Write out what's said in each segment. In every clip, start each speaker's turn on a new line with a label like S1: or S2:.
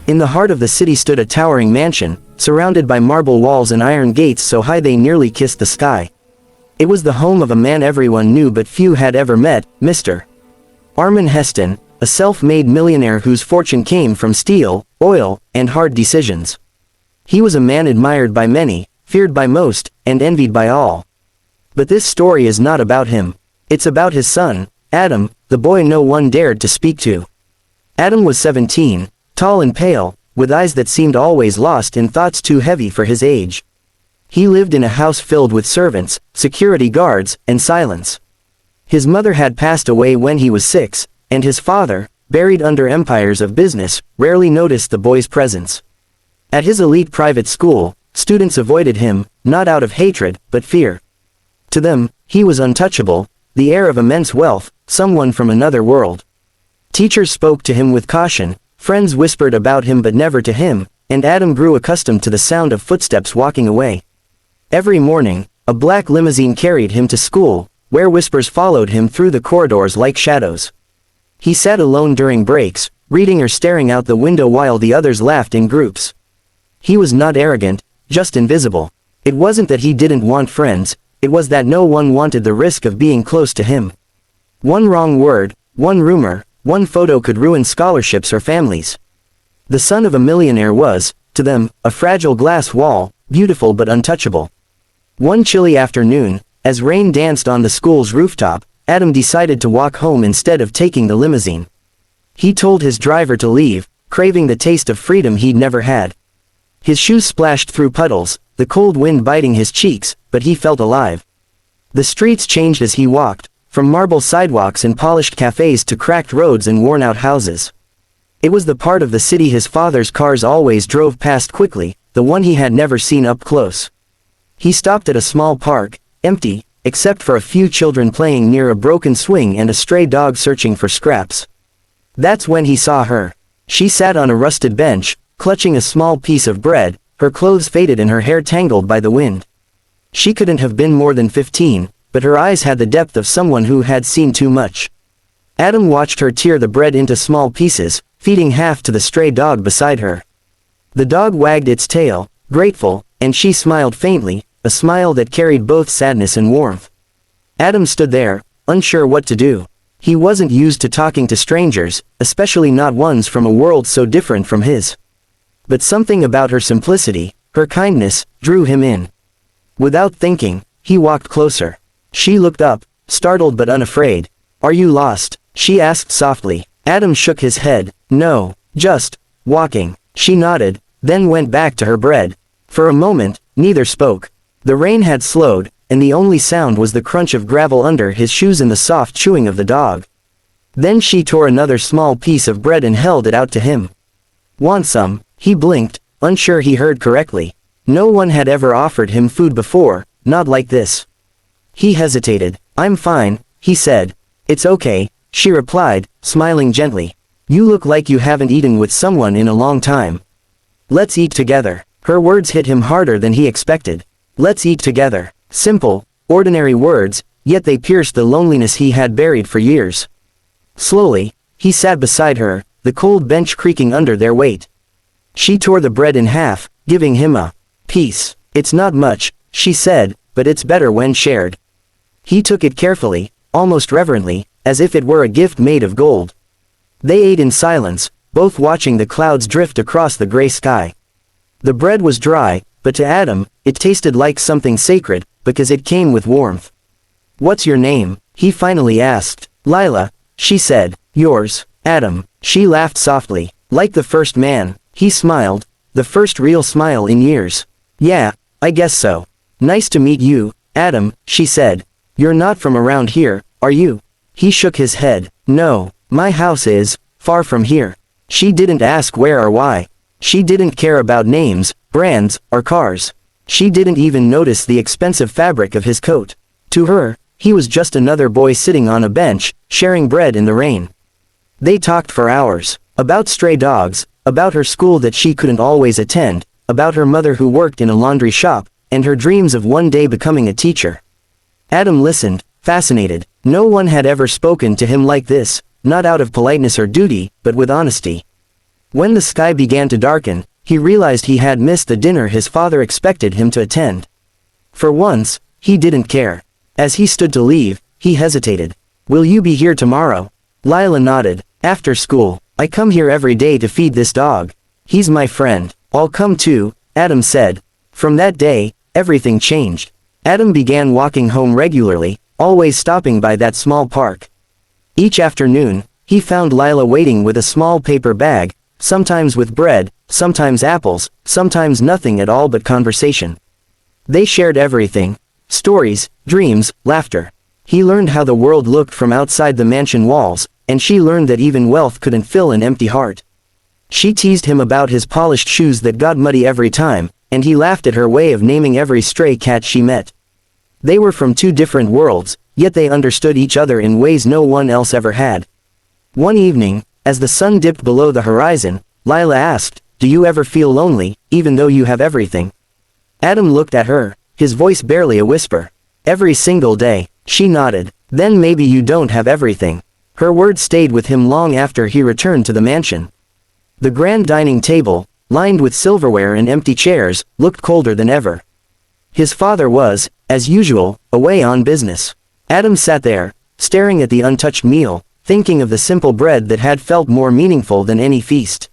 S1: In the heart of the city stood a towering mansion, surrounded by marble walls and iron gates so high they nearly kissed the sky. It was the home of a man everyone knew but few had ever met, Mr. Armin Heston, a self-made millionaire whose fortune came from steel, oil, and hard decisions. He was a man admired by many, feared by most, and envied by all. But this story is not about him. It's about his son, Adam, the boy no one dared to speak to. Adam was 17, tall and pale, with eyes that seemed always lost in thoughts too heavy for his age. He lived in a house filled with servants, security guards, and silence. His mother had passed away when he was 6, and his father, buried under empires of business, rarely noticed the boy's presence. At his elite private school, students avoided him, not out of hatred, but fear. To them, he was untouchable, the heir of immense wealth, someone from another world. Teachers spoke to him with caution, friends whispered about him but never to him, and Adam grew accustomed to the sound of footsteps walking away. Every morning, a black limousine carried him to school, where whispers followed him through the corridors like shadows. He sat alone during breaks, reading or staring out the window while the others laughed in groups. He was not arrogant, just invisible. It wasn't that he didn't want friends, it was that no one wanted the risk of being close to him. One wrong word, one rumor, one photo could ruin scholarships or families. The son of a millionaire was, to them, a fragile glass wall, beautiful but untouchable. One chilly afternoon, as rain danced on the school's rooftop, Adam decided to walk home instead of taking the limousine. He told his driver to leave, craving the taste of freedom he'd never had. His shoes splashed through puddles, the cold wind biting his cheeks, but he felt alive. The streets changed as he walked, from marble sidewalks and polished cafes to cracked roads and worn-out houses. It was the part of the city his father's cars always drove past quickly, the one he had never seen up close. He stopped at a small park, empty, except for a few children playing near a broken swing and a stray dog searching for scraps. That's when he saw her. She sat on a rusted bench, clutching a small piece of bread, her clothes faded and her hair tangled by the wind. She couldn't have been more than 15, but her eyes had the depth of someone who had seen too much. Adam watched her tear the bread into small pieces, feeding half to the stray dog beside her. The dog wagged its tail, grateful, and she smiled faintly, a smile that carried both sadness and warmth. Adam stood there, unsure what to do. He wasn't used to talking to strangers, especially not ones from a world so different from his. But something about her simplicity, her kindness, drew him in. Without thinking, he walked closer. She looked up, startled but unafraid. "Are you lost?" she asked softly. Adam shook his head. "No, just walking." She nodded, then went back to her bread. For a moment, neither spoke. The rain had slowed, and the only sound was the crunch of gravel under his shoes and the soft chewing of the dog. Then she tore another small piece of bread and held it out to him. "Want some?" He blinked, unsure he heard correctly. No one had ever offered him food before, not like this. He hesitated. "I'm fine," he said. "It's okay," she replied, smiling gently. "You look like you haven't eaten with someone in a long time. Let's eat together." Her words hit him harder than he expected. Let's eat together. Simple, ordinary words, yet they pierced the loneliness he had buried for years. Slowly, he sat beside her, the cold bench creaking under their weight. She tore the bread in half, giving him a piece. "It's not much," she said, "but it's better when shared." He took it carefully, almost reverently, as if it were a gift made of gold. They ate in silence, both watching the clouds drift across the gray sky. The bread was dry, but to Adam, it tasted like something sacred, because it came with warmth. "What's your name?" he finally asked. "Lila," she said. "Yours?" "Adam." She laughed softly. Like the first man, he smiled, the first real smile in years. "Yeah, I guess so." "Nice to meet you, Adam," she said. "You're not from around here, are you?" He shook his head. "No, my house is far from here." She didn't ask where or why. She didn't care about names, brands, or cars. She didn't even notice the expensive fabric of his coat. To her, he was just another boy sitting on a bench, sharing bread in the rain. They talked for hours. About stray dogs, about her school that she couldn't always attend, about her mother who worked in a laundry shop, and her dreams of one day becoming a teacher. Adam listened, fascinated. No one had ever spoken to him like this, not out of politeness or duty, but with honesty. When the sky began to darken, he realized he had missed the dinner his father expected him to attend. For once, he didn't care. As he stood to leave, he hesitated. "Will you be here tomorrow?" Lila nodded. "After school. I come here every day to feed this dog. He's my friend." "I'll come too," Adam said. From that day, everything changed. Adam began walking home regularly, always stopping by that small park. Each afternoon, he found Lila waiting with a small paper bag, sometimes with bread, sometimes apples, sometimes nothing at all but conversation. They shared everything: stories, dreams, laughter. He learned how the world looked from outside the mansion walls, and she learned that even wealth couldn't fill an empty heart. She teased him about his polished shoes that got muddy every time, and he laughed at her way of naming every stray cat she met. They were from two different worlds, yet they understood each other in ways no one else ever had. One evening, as the sun dipped below the horizon, Lila asked, "Do you ever feel lonely, even though you have everything?" Adam looked at her, his voice barely a whisper. "Every single day," she nodded. "Then maybe you don't have everything." Her words stayed with him long after he returned to the mansion. The grand dining table, lined with silverware and empty chairs, looked colder than ever. His father was, as usual, away on business. Adam sat there, staring at the untouched meal, thinking of the simple bread that had felt more meaningful than any feast.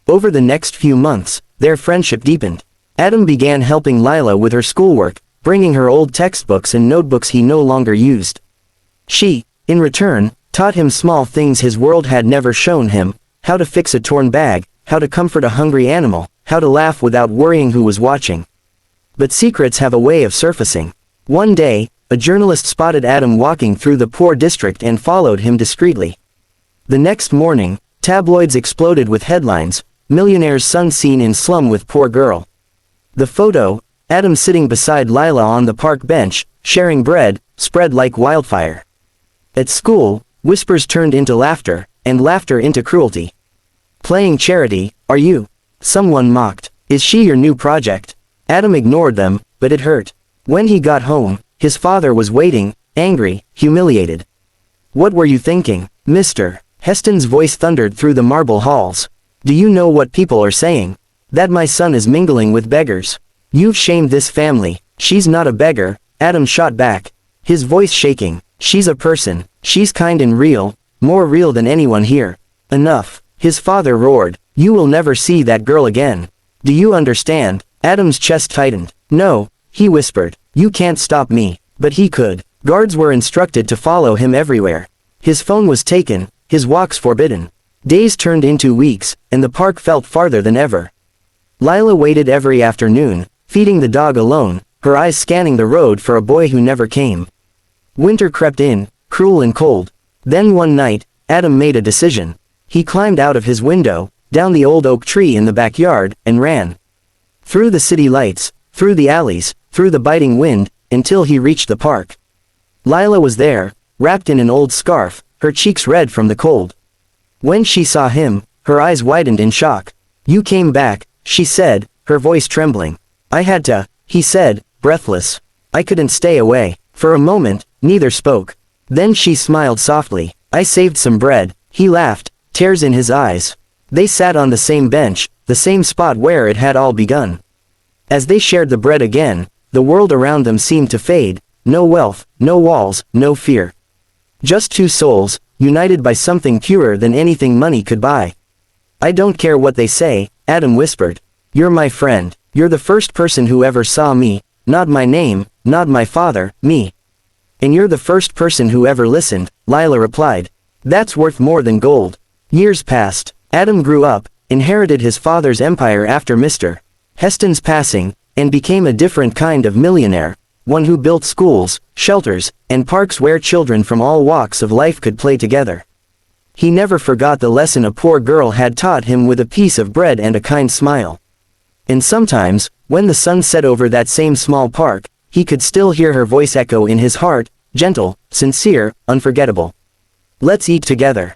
S1: Over the next few months, their friendship deepened. Adam began helping Lila with her schoolwork, bringing her old textbooks and notebooks he no longer used. She, in return, taught him small things his world had never shown him: how to fix a torn bag, how to comfort a hungry animal, how to laugh without worrying who was watching. But secrets have a way of surfacing. One day, a journalist spotted Adam walking through the poor district and followed him discreetly. The next morning, tabloids exploded with headlines: "Millionaire's son seen in slum with poor girl." The photo, Adam sitting beside Lila on the park bench, sharing bread, spread like wildfire. At school, whispers turned into laughter, and laughter into cruelty. "Playing charity, are you?" someone mocked. "Is she your new project?" Adam ignored them, but it hurt. When he got home, his father was waiting, angry, humiliated. "What were you thinking, mister?" Heston's voice thundered through the marble halls. "Do you know what people are saying? That my son is mingling with beggars. You've shamed this family." "She's not a beggar," Adam shot back, his voice shaking. "She's a person. She's kind and real, more real than anyone here." "Enough," his father roared. "You will never see that girl again. Do you understand?" Adam's chest tightened. "No," he whispered. "You can't stop me." But he could. Guards were instructed to follow him everywhere. His phone was taken, his walks forbidden. Days turned into weeks, and the park felt farther than ever. Lila waited every afternoon, feeding the dog alone, her eyes scanning the road for a boy who never came. Winter crept in, cruel and cold. Then one night, Adam made a decision. He climbed out of his window, down the old oak tree in the backyard, and ran. Through the city lights, through the alleys, through the biting wind, until he reached the park. Lila was there, wrapped in an old scarf, her cheeks red from the cold. When she saw him, her eyes widened in shock. "You came back," she said, her voice trembling. "I had to," he said, breathless. "I couldn't stay away." For a moment, neither spoke. Then she smiled softly. "I saved some bread," he laughed, tears in his eyes. They sat on the same bench, the same spot where it had all begun. As they shared the bread again, the world around them seemed to fade. No wealth, no walls, no fear. Just two souls, united by something purer than anything money could buy. "I don't care what they say," Adam whispered. "You're my friend. You're the first person who ever saw me, not my name, not my father, me. And you're the first person who ever listened," Lila replied. "That's worth more than gold." Years passed. Adam grew up, inherited his father's empire after Mr. Heston's passing, and became a different kind of millionaire, one who built schools, shelters, and parks where children from all walks of life could play together. He never forgot the lesson a poor girl had taught him with a piece of bread and a kind smile. And sometimes, when the sun set over that same small park, he could still hear her voice echo in his heart, gentle, sincere, unforgettable. "Let's eat together."